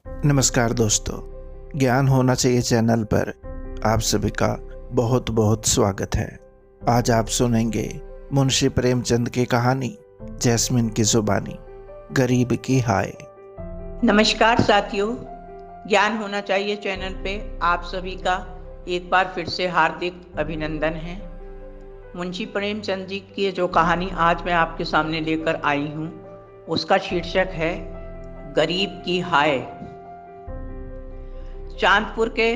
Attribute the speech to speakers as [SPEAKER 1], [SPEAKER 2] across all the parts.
[SPEAKER 1] नमस्कार दोस्तों, ज्ञान होना चाहिए चैनल पर आप सभी का बहुत बहुत स्वागत है। आज आप सुनेंगे मुंशी प्रेमचंद की कहानी जैस्मिन की जुबानी, गरीब की हाय।
[SPEAKER 2] नमस्कार साथियों, ज्ञान होना चाहिए चैनल पे आप सभी का एक बार फिर से हार्दिक अभिनंदन है। मुंशी प्रेमचंद जी की जो कहानी आज मैं आपके सामने लेकर आई हूँ उसका शीर्षक है गरीब की हाय। चांदपुर के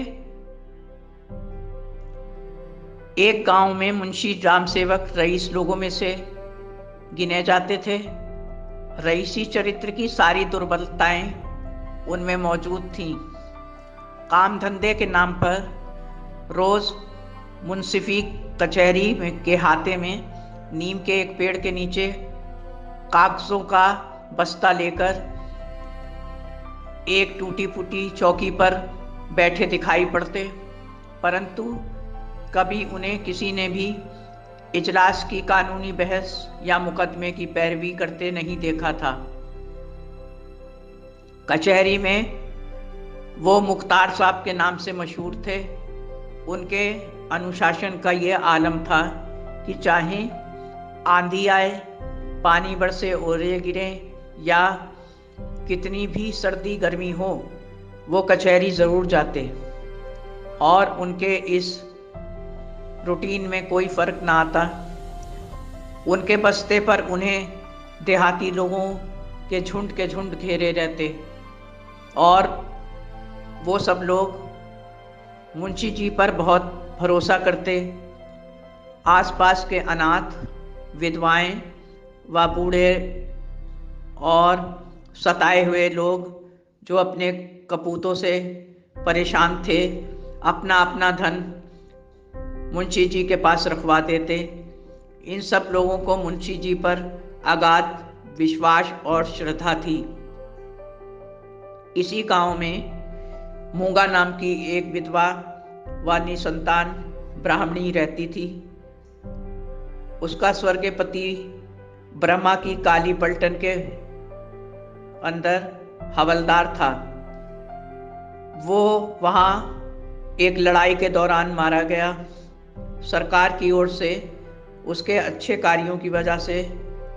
[SPEAKER 2] एक गांव में मुंशी राम सेवक रईस लोगों में से गिने जाते थे। रईसी चरित्र की सारी दुर्बलताएं उनमें मौजूद थीं। काम धंधे के नाम पर रोज मुंसिफी कचहरी के हाथे में नीम के एक पेड़ के नीचे कागजों का बस्ता लेकर एक टूटी फूटी चौकी पर बैठे दिखाई पड़ते, परंतु कभी उन्हें किसी ने भी इजलास की कानूनी बहस या मुकदमे की पैरवी करते नहीं देखा था। कचहरी में वो मुख्तार साहब के नाम से मशहूर थे। उनके अनुशासन का ये आलम था कि चाहे आंधी आए, पानी बरसे, ओले गिरें या कितनी भी सर्दी गर्मी हो, वो कचहरी ज़रूर जाते और उनके इस रूटीन में कोई फ़र्क ना आता। उनके बस्ते पर उन्हें देहाती लोगों के झुंड घेरे रहते और वो सब लोग मुंशी जी पर बहुत भरोसा करते। आसपास के अनाथ, विधवाएं व बूढ़े और सताए हुए लोग जो अपने कपूतों से परेशान थे, अपना अपना धन मुंशी जी के पास रखवा देते। इन सब लोगों को मुंशी जी पर अगाध विश्वास और श्रद्धा थी। इसी गांव में मूंगा नाम की एक विधवा व निसंतान ब्राह्मणी रहती थी। उसका स्वर्गीय पति ब्रह्मा की काली पलटन के अंदर हवलदार था। वो वहाँ एक लड़ाई के दौरान मारा गया। सरकार की ओर से उसके अच्छे कार्यों की वजह से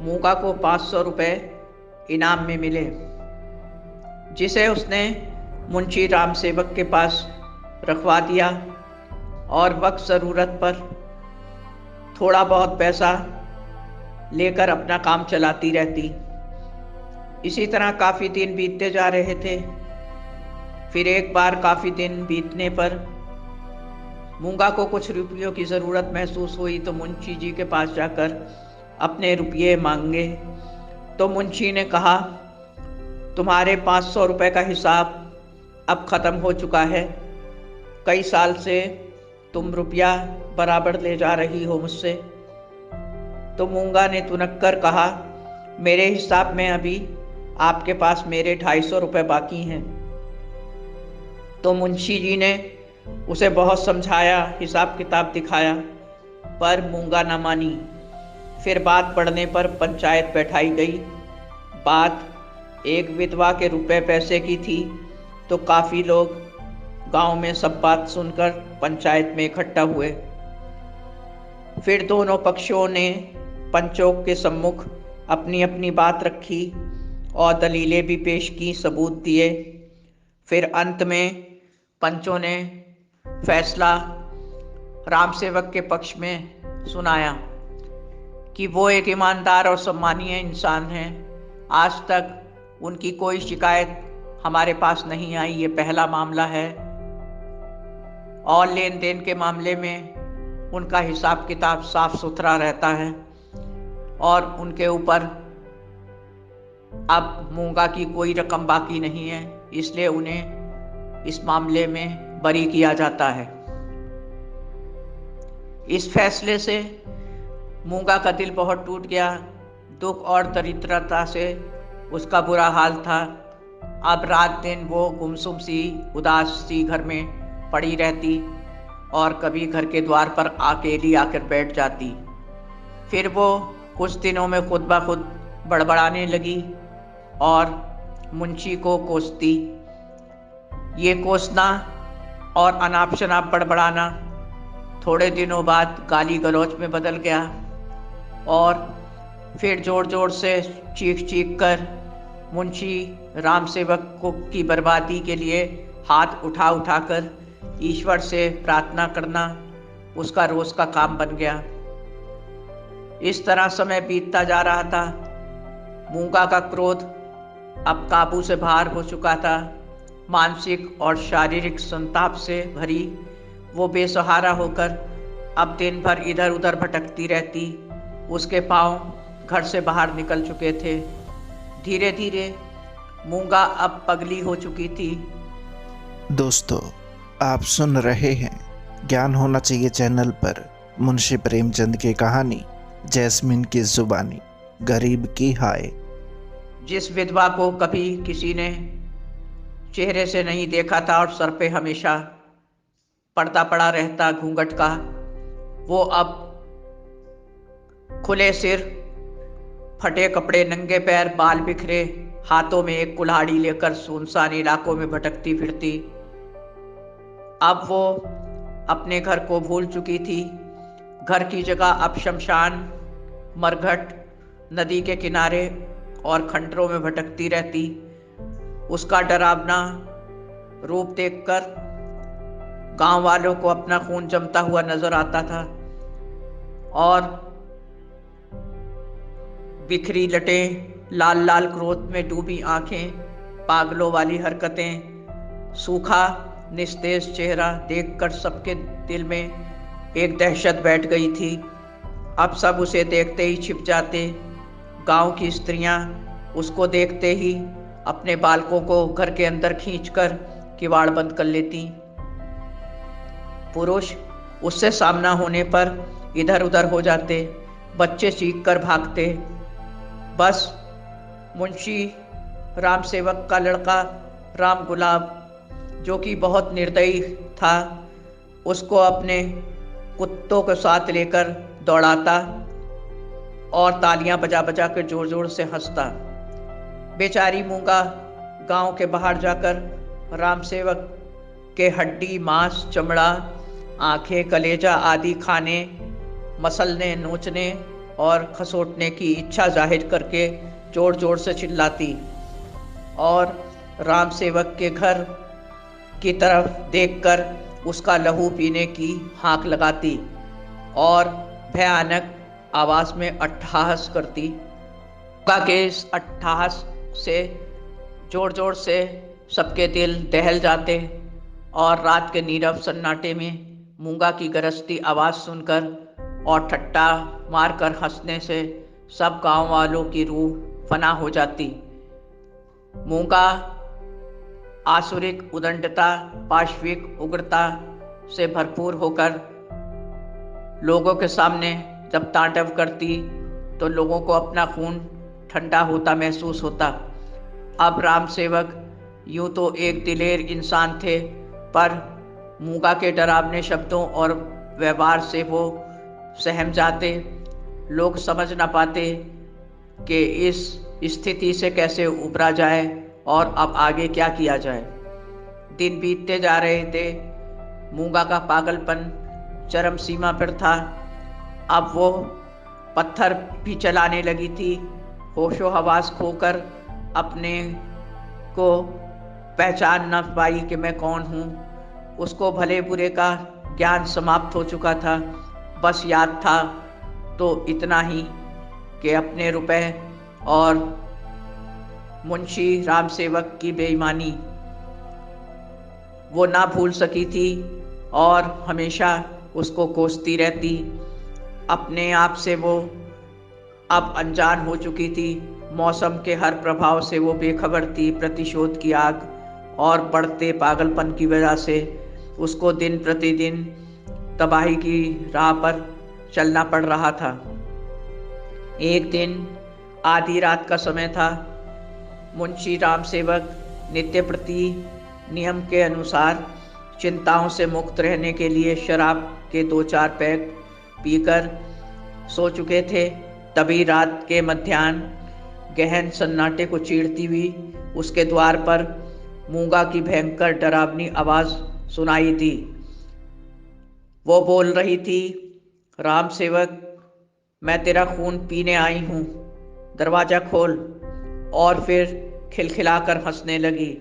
[SPEAKER 2] मूंगा को 500 रुपये इनाम में मिले, जिसे उसने मुंशी राम सेवक के पास रखवा दिया और वक्त ज़रूरत पर थोड़ा बहुत पैसा लेकर अपना काम चलाती रहती। इसी तरह काफ़ी दिन बीतते जा रहे थे। फिर एक बार काफ़ी दिन बीतने पर मूंगा को कुछ रुपयों की ज़रूरत महसूस हुई तो मुंशी जी के पास जाकर अपने रुपये मांगे। तो मुंशी ने कहा, तुम्हारे 500 रुपये का हिसाब अब ख़त्म हो चुका है। कई साल से तुम रुपया बराबर ले जा रही हो मुझसे। तो मूंगा ने तुनक कर कहा, मेरे हिसाब में अभी आपके पास मेरे 250 रुपये बाकी हैं। तो मुंशी जी ने उसे बहुत समझाया, हिसाब किताब दिखाया, पर मूंगा न मानी। फिर बात बढ़ने पर पंचायत बैठाई गई। बात एक विधवा के रुपए पैसे की थी तो काफ़ी लोग गांव में सब बात सुनकर पंचायत में इकट्ठा हुए। फिर दोनों पक्षों ने पंचों के सम्मुख अपनी अपनी बात रखी और दलीलें भी पेश की, सबूत दिए। फिर अंत में पंचों ने फैसला राम सेवक के पक्ष में सुनाया कि वो एक ईमानदार और सम्मानीय इंसान हैं। आज तक उनकी कोई शिकायत हमारे पास नहीं आई, ये पहला मामला है। और लेन देन के मामले में उनका हिसाब किताब साफ सुथरा रहता है और उनके ऊपर अब मूंगा की कोई रकम बाकी नहीं है, इसलिए उन्हें इस मामले में बरी किया जाता है। इस फैसले से मूंगा का दिल बहुत टूट गया। दुख और दरिद्रता से उसका बुरा हाल था। अब रात दिन वो गुमसुम सी, उदास सी घर में पड़ी रहती और कभी घर के द्वार पर अकेली आकर बैठ जाती। फिर वो कुछ दिनों में खुद ब खुद बड़बड़ाने लगी और मुंशी को कोसती। ये कोसना और अनाप शनाप बड़बड़ाना थोड़े दिनों बाद गाली गलौज में बदल गया और फिर जोर जोर से चीख चीख कर मुंशी राम सेवक को की बर्बादी के लिए हाथ उठा उठाकर ईश्वर से प्रार्थना करना उसका रोज का काम बन गया। इस तरह समय बीतता जा रहा था। मूंगा का क्रोध अब काबू से बाहर हो चुका था। मानसिक और शारीरिक संताप से भरी वो बेसहारा होकर अब दिन भर इधर उधर भटकती रहती। उसके पांव घर से बाहर निकल चुके थे। धीरे धीरे मूंगा अब पगली हो चुकी थी।
[SPEAKER 1] दोस्तों, आप सुन रहे हैं ज्ञान होना चाहिए चैनल पर मुंशी प्रेमचंद की कहानी जैस्मिन की जुबानी, गरीब की हाय।
[SPEAKER 2] जिस विधवा को कभी किसी ने चेहरे से नहीं देखा था और सर पे हमेशा पर्दा पड़ा रहता घूंघट का, वो अब खुले सिर, फटे कपड़े, नंगे पैर, बाल बिखरे, हाथों में एक कुल्हाड़ी लेकर सुनसान इलाकों में भटकती फिरती। अब वो अपने घर को भूल चुकी थी। घर की जगह अब शमशान, मरघट, नदी के किनारे और खंडरों में भटकती रहती। उसका डरावना रूप देखकर गांव वालों को अपना खून जमता हुआ नजर आता था और बिखरी लटें, लाल लाल क्रोध में डूबी आंखें, पागलों वाली हरकतें, सूखा निस्तेज चेहरा देखकर सबके दिल में एक दहशत बैठ गई थी। अब सब उसे देखते ही छिप जाते। गांव की स्त्रियां उसको देखते ही अपने बालकों को घर के अंदर खींचकर किवाड़ बंद कर लेती। पुरुष उससे सामना होने पर इधर उधर हो जाते। बच्चे चीख कर भागते। बस मुंशी राम सेवक का लड़का राम गुलाब, जो कि बहुत निर्दयी था, उसको अपने कुत्तों के साथ लेकर दौड़ाता और तालियां बजा बजा कर जोर जोर से हंसता। बेचारी मूंगा गांव के बाहर जाकर राम सेवक के हड्डी, मांस, चमड़ा, आंखें, कलेजा आदि खाने, मसलने, नोचने और खसोटने की इच्छा जाहिर करके जोर जोर से चिल्लाती और राम सेवक के घर की तरफ देखकर उसका लहू पीने की हाक लगाती और भयानक आवाज में अट्टहास करती। मूंगा के इस अट्टहास से जोर जोर से सबके दिल दहल जाते और रात के नीरव सन्नाटे में मूंगा की गरजती आवाज सुनकर और ठट्टा मारकर हंसने से सब गांव वालों की रूह फना हो जाती। मूंगा आसुरिक उदंडता, पाशविक उग्रता से भरपूर होकर लोगों के सामने जब तांडव करती तो लोगों को अपना खून ठंडा होता महसूस होता। अब राम सेवक यूं तो एक दिलेर इंसान थे, पर मूंगा के डरावने शब्दों और व्यवहार से वो सहम जाते। लोग समझ न पाते कि इस स्थिति से कैसे उबरा जाए और अब आगे क्या किया जाए। दिन बीतते जा रहे थे। मूंगा का पागलपन चरम सीमा पर था। अब वो पत्थर भी चलाने लगी थी। होशो हवास खोकर अपने को पहचान न पाई कि मैं कौन हूँ। उसको भले बुरे का ज्ञान समाप्त हो चुका था। बस याद था तो इतना ही कि अपने रुपए और मुंशी राम सेवक की बेईमानी वो ना भूल सकी थी और हमेशा उसको कोसती रहती। अपने आप से वो अब अनजान हो चुकी थी। मौसम के हर प्रभाव से वो बेखबर थी। प्रतिशोध की आग और बढ़ते पागलपन की वजह से उसको दिन प्रतिदिन तबाही की राह पर चलना पड़ रहा था। एक दिन आधी रात का समय था। मुंशी राम सेवक नित्य प्रति नियम के अनुसार चिंताओं से मुक्त रहने के लिए शराब के 2-4 पैक पीकर सो चुके थे। तभी रात के मध्याह्न गहन सन्नाटे को चीरती हुई उसके द्वार पर मूंगा की भयंकर डरावनी आवाज सुनाई दी। वो बोल रही थी, राम सेवक, मैं तेरा खून पीने आई हूं, दरवाजा खोल। और फिर खिलखिलाकर हंसने लगी।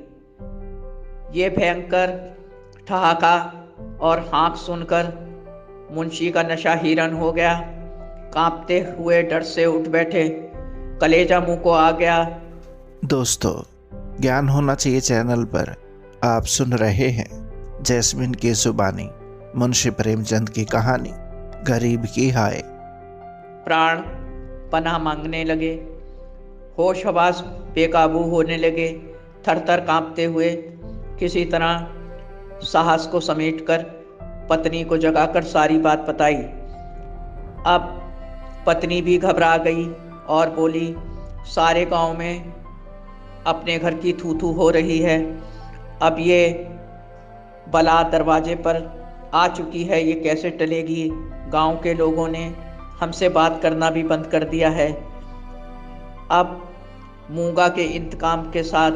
[SPEAKER 2] ये भयंकर ठहाका और हाँक सुनकर मुंशी का नशा हिरन हो गया। कांपते हुए डर से उठ बैठे, कलेजा मुंह को आ गया।
[SPEAKER 1] दोस्तों, ज्ञान होना चाहिए चैनल पर आप सुन रहे हैं जैस्मिन की जुबानी मुंशी प्रेमचंद की कहानी गरीब की हाय।
[SPEAKER 2] प्राण पनाह मांगने लगे, होश हवास बेकाबू होने लगे। थर थर कांपते हुए किसी तरह साहस को समेटकर पत्नी को जगाकर सारी बात बताई। अब पत्नी भी घबरा गई और बोली, सारे गांव में अपने घर की थू थू हो रही है। अब ये बला दरवाजे पर आ चुकी है, ये कैसे टलेगी। गांव के लोगों ने हमसे बात करना भी बंद कर दिया है। अब मूंगा के इंतकाम के साथ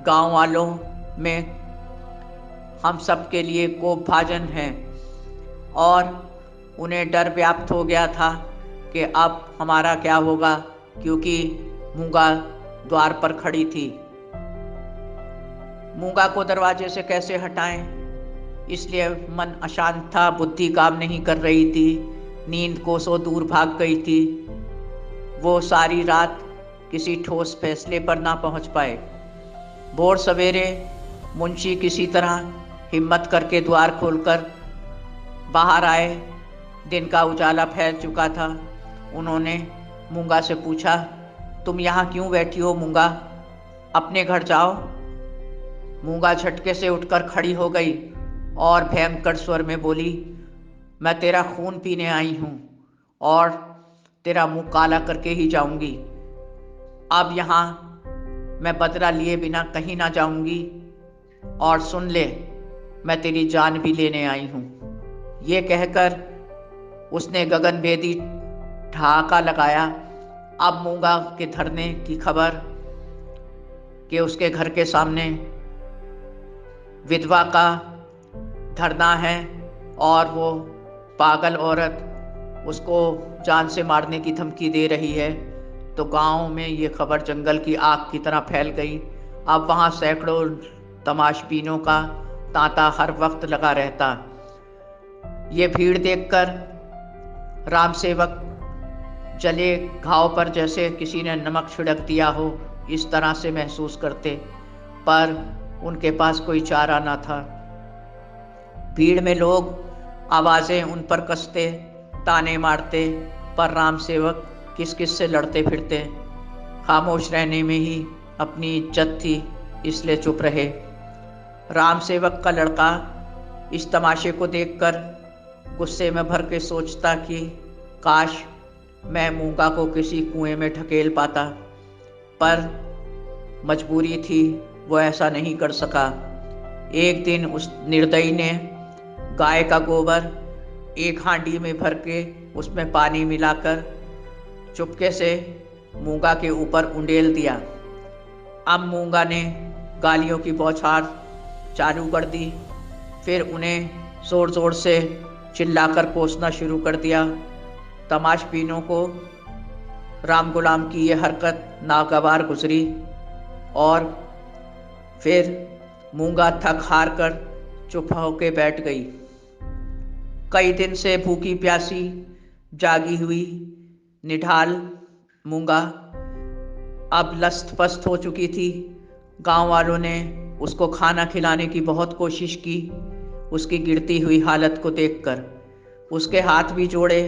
[SPEAKER 2] गांव वालों में हम सब के लिए कोप भाजन है और उन्हें डर व्याप्त हो गया था कि अब हमारा क्या होगा, क्योंकि मूंगा द्वार पर खड़ी थी। मूंगा को दरवाजे से कैसे हटाएं, इसलिए मन अशांत था, बुद्धि काम नहीं कर रही थी, नींद कोसों दूर भाग गई थी। वो सारी रात किसी ठोस फैसले पर ना पहुंच पाए। भोर सवेरे मुंशी किसी तरह हिम्मत करके द्वार खोलकर बाहर आए। दिन का उजाला फैल चुका था। उन्होंने मूंगा से पूछा, तुम यहाँ क्यों बैठी हो मूंगा, अपने घर जाओ। मूंगा झटके से उठकर खड़ी हो गई और भयंकर स्वर में बोली, मैं तेरा खून पीने आई हूँ और तेरा मुंह काला करके ही जाऊंगी। अब यहाँ मैं बदला लिए बिना कहीं ना जाऊंगी, और सुन ले, मैं तेरी जान भी लेने आई हूँ। ये कहकर उसने गगनभेदी ठहाका लगाया। अब मूंगा के धरने की खबर कि उसके घर के सामने विधवा का धरना है और वो पागल औरत उसको जान से मारने की धमकी दे रही है, तो गांव में ये खबर जंगल की आग की तरह फैल गई। अब वहाँ सैकड़ों तमाशबीनों का तांता हर वक्त लगा रहता। ये भीड़ देखकर राम सेवक जले घाव पर जैसे किसी ने नमक छिड़क दिया हो, इस तरह से महसूस करते, पर उनके पास कोई चारा ना था। भीड़ में लोग आवाजें उन पर कसते, ताने मारते, पर राम सेवक किस किस से लड़ते फिरते। खामोश रहने में ही अपनी इज्जत थी, इसलिए चुप रहे। राम सेवक का लड़का इस तमाशे को देखकर गुस्से में भर के सोचता कि काश मैं मूंगा को किसी कुएं में ढकेल पाता, पर मजबूरी थी, वो ऐसा नहीं कर सका। एक दिन उस निर्दयी ने गाय का गोबर एक हांडी में भर के उसमें पानी मिलाकर चुपके से मूंगा के ऊपर उंडेल दिया। अब मूंगा ने गालियों की बौछार चालू कर दी, फिर उन्हें जोर जोर से चिल्लाकर कोसना शुरू कर दिया। तमाशबीनों को राम गुलाम की यह हरकत नागवार गुजरी और फिर मूंगा थक हार कर चुप होकर बैठ गई। कई दिन से भूखी प्यासी जागी हुई निढाल मूंगा अब लस्त पस्त हो चुकी थी। गांव वालों ने उसको खाना खिलाने की बहुत कोशिश की। उसकी गिरती हुई हालत को देखकर उसके हाथ भी जोड़े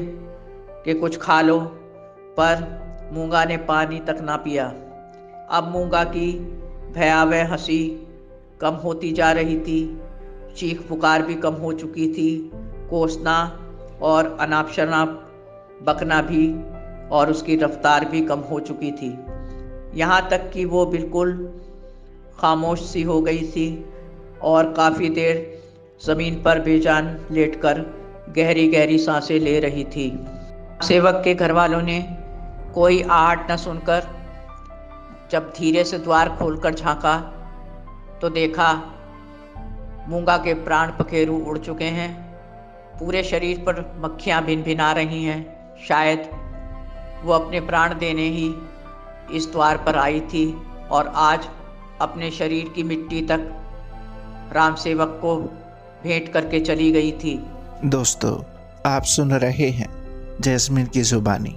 [SPEAKER 2] कि कुछ खा लो, पर मूंगा ने पानी तक ना पिया। अब मूंगा की भयावह हंसी कम होती जा रही थी, चीख पुकार भी कम हो चुकी थी, कोसना और अनाप शनाप बकना भी और उसकी रफ्तार भी कम हो चुकी थी। यहाँ तक कि वो बिल्कुल खामोश सी हो गई थी और काफ़ी देर ज़मीन पर बेजान लेटकर गहरी गहरी सांसें ले रही थी। सेवक के घर वालों ने कोई आहट न सुनकर जब धीरे से द्वार खोलकर झांका तो देखा मूंगा के प्राण पखेरु उड़ चुके हैं। पूरे शरीर पर मक्खियां भिनभिना रही हैं। शायद वो अपने प्राण देने ही इस द्वार पर आई थी और आज अपने शरीर की मिट्टी तक राम सेवक को भेंट करके चली गई थी।
[SPEAKER 1] दोस्तों, आप सुन रहे हैं जैस्मिन की जुबानी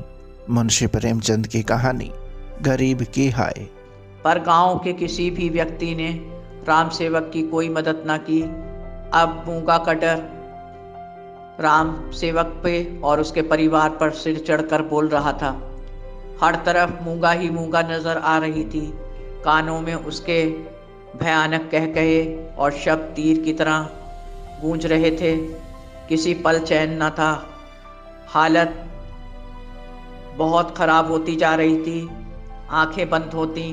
[SPEAKER 1] मुंशी प्रेमचंद की कहानी गरीब की हाय।
[SPEAKER 2] पर गांव के किसी भी व्यक्ति ने राम सेवक की कोई मदद न की। अब मूंगा का डर राम सेवक पे और उसके परिवार पर सिर चढ़कर बोल रहा था। हर तरफ मूंगा ही मूंगा नजर आ रही थी। कानों में उसके भयानक कहकहे और शब्द तीर की तरह गूंज रहे थे। किसी पल चैन न था। हालत बहुत खराब होती जा रही थी। आंखें बंद होती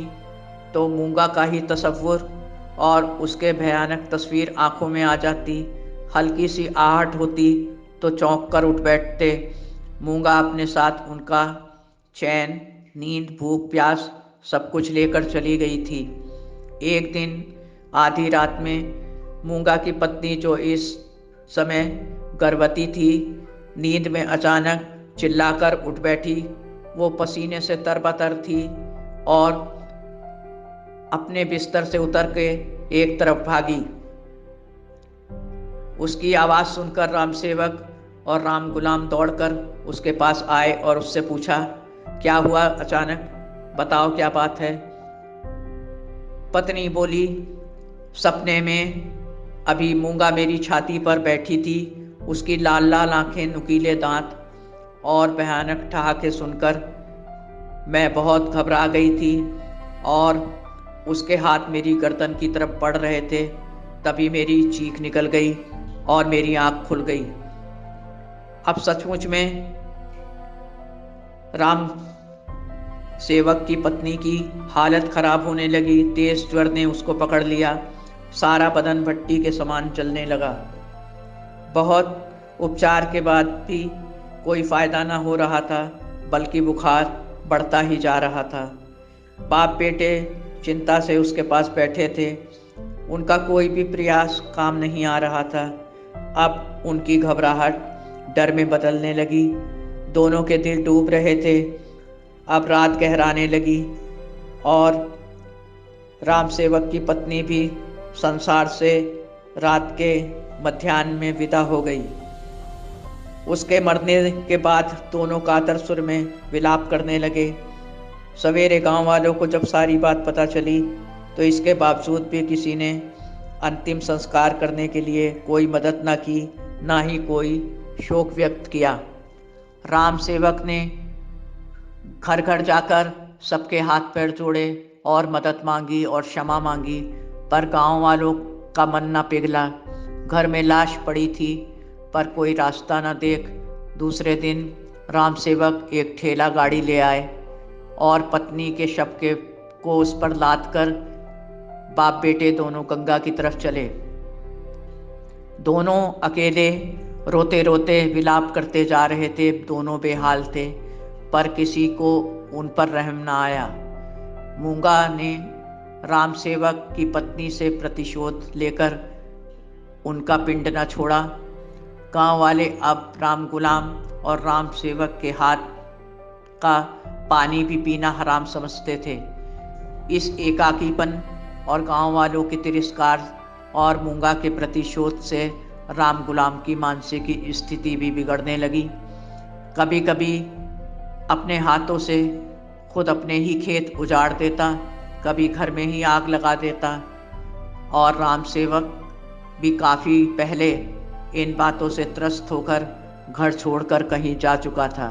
[SPEAKER 2] तो मूंगा का ही तस्वुर और उसके भयानक तस्वीर आंखों में आ जाती। हल्की सी आहट होती तो चौंक कर उठ बैठते। मूंगा अपने साथ उनका चैन, नींद, भूख, प्यास सब कुछ लेकर चली गई थी। एक दिन आधी रात में मूंगा की पत्नी, जो इस समय गर्भवती थी, नींद में अचानक चिल्लाकर उठ बैठी। वो पसीने से तरबतर थी और अपने बिस्तर से उतर के एक तरफ भागी। उसकी आवाज़ सुनकर राम सेवक और राम गुलाम दौड़कर उसके पास आए और उससे पूछा, क्या हुआ अचानक, बताओ क्या बात है। पत्नी बोली, सपने में अभी मूंगा मेरी छाती पर बैठी थी। उसकी लाल लाल आंखें, नुकीले दांत और भयानक ठहाके सुनकर मैं बहुत घबरा गई थी और उसके हाथ मेरी गर्दन की तरफ बढ़ रहे थे। तभी मेरी चीख निकल गई और मेरी आंख खुल गई। अब सचमुच में राम सेवक की पत्नी की हालत खराब होने लगी। तेज ज्वर ने उसको पकड़ लिया। सारा बदन भट्टी के समान जलने लगा। बहुत उपचार के बाद भी कोई फायदा ना हो रहा था, बल्कि बुखार बढ़ता ही जा रहा था। बाप बेटे चिंता से उसके पास बैठे थे। उनका कोई भी प्रयास काम नहीं आ रहा था। अब उनकी घबराहट डर में बदलने लगी। दोनों के दिल डूब रहे थे। अब रात गहराने लगी और राम सेवक की पत्नी भी संसार से रात के मध्याह्न में विदा हो गई। उसके मरने के बाद दोनों कातर सुर में विलाप करने लगे। सवेरे गांव वालों को जब सारी बात पता चली तो इसके बावजूद भी किसी ने अंतिम संस्कार करने के लिए कोई मदद न की, ना ही कोई शोक व्यक्त किया। राम सेवक ने घर घर जाकर सबके हाथ पैर जोड़े और मदद मांगी और क्षमा मांगी, पर गांव वालों का मन न पिघला। घर में लाश पड़ी थी पर कोई रास्ता न देख दूसरे दिन राम सेवक एक ठेला गाड़ी ले आए और पत्नी के शव को उस पर लाद कर बाप बेटे दोनों गंगा की तरफ चले। दोनों अकेले रोते रोते विलाप करते जा रहे थे। दोनों बेहाल थे पर किसी को उन पर रहम न आया। मूंगा ने राम सेवक की पत्नी से प्रतिशोध लेकर उनका पिंड न छोड़ा। गांव वाले अब राम गुलाम और राम सेवक के हाथ का पानी भी पीना हराम समझते थे। इस एकाकीपन और गांव वालों के तिरस्कार और मूंगा के प्रतिशोध से राम गुलाम की मानसिक स्थिति भी बिगड़ने लगी। कभी कभी अपने हाथों से खुद अपने ही खेत उजाड़ देता, कभी घर में ही आग लगा देता और राम सेवक भी काफ़ी पहले इन बातों से त्रस्त होकर घर छोड़कर कहीं जा चुका था।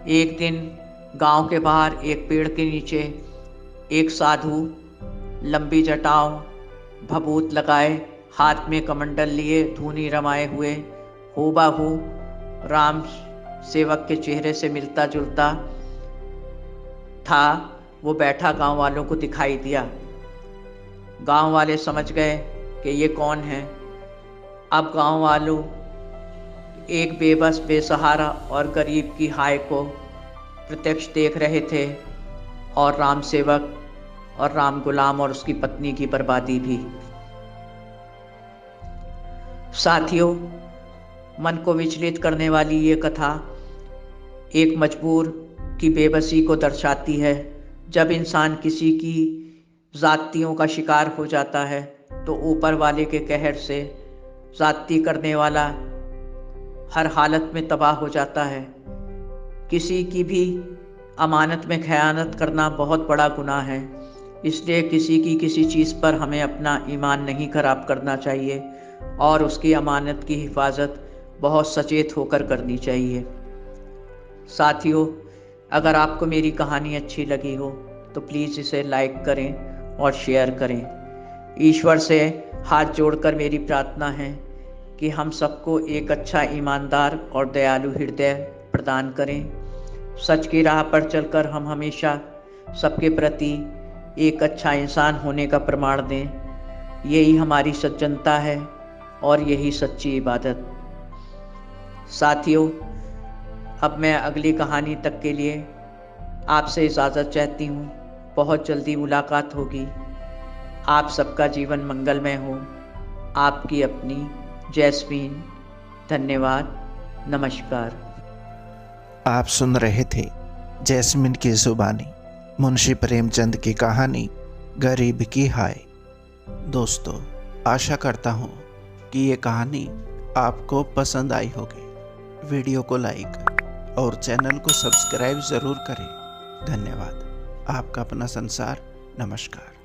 [SPEAKER 2] एक दिन गांव के बाहर एक पेड़ के नीचे एक साधु लंबी जटाओं, भभूत लगाए, हाथ में कमंडल लिए, धूनी रमाए हुए, हूबहू राम सेवक के चेहरे से मिलता जुलता था, वो बैठा गांव वालों को दिखाई दिया। गांव वाले समझ गए कि ये कौन है। अब गांव वालों एक बेबस, बेसहारा और गरीब की हाय को प्रत्यक्ष देख रहे थे और राम सेवक और राम गुलाम और उसकी पत्नी की बर्बादी भी। साथियों, मन को विचलित करने वाली ये कथा एक मजबूर की बेबसी को दर्शाती है। जब इंसान किसी की ज़्यादतियों का शिकार हो जाता है तो ऊपर वाले के कहर से ज़्यादती करने वाला हर हालत में तबाह हो जाता है। किसी की भी अमानत में खयानत करना बहुत बड़ा गुनाह है, इसलिए किसी की किसी चीज़ पर हमें अपना ईमान नहीं खराब करना चाहिए और उसकी अमानत की हिफाजत बहुत सचेत होकर करनी चाहिए। साथियों, अगर आपको मेरी कहानी अच्छी लगी हो तो प्लीज़ इसे लाइक करें और शेयर करें। ईश्वर से हाथ जोड़कर मेरी प्रार्थना है कि हम सबको एक अच्छा, ईमानदार और दयालु हृदय प्रदान करें। सच की राह पर चलकर हम हमेशा सबके प्रति एक अच्छा इंसान होने का प्रमाण दें। यही हमारी सज्जनता है और यही सच्ची इबादत। साथियों, अब मैं अगली कहानी तक के लिए आपसे इजाज़त चाहती हूँ। बहुत जल्दी मुलाकात होगी। आप सबका जीवन मंगलमय हो। आपकी अपनी जैस्मीन। धन्यवाद। नमस्कार।
[SPEAKER 1] आप सुन रहे थे जैस्मिन की जुबानी मुंशी प्रेमचंद की कहानी गरीब की हाय। दोस्तों, आशा करता हूँ कि ये कहानी आपको पसंद आई होगी। वीडियो को लाइक और चैनल को सब्सक्राइब ज़रूर करें। धन्यवाद। आपका अपना संसार। नमस्कार।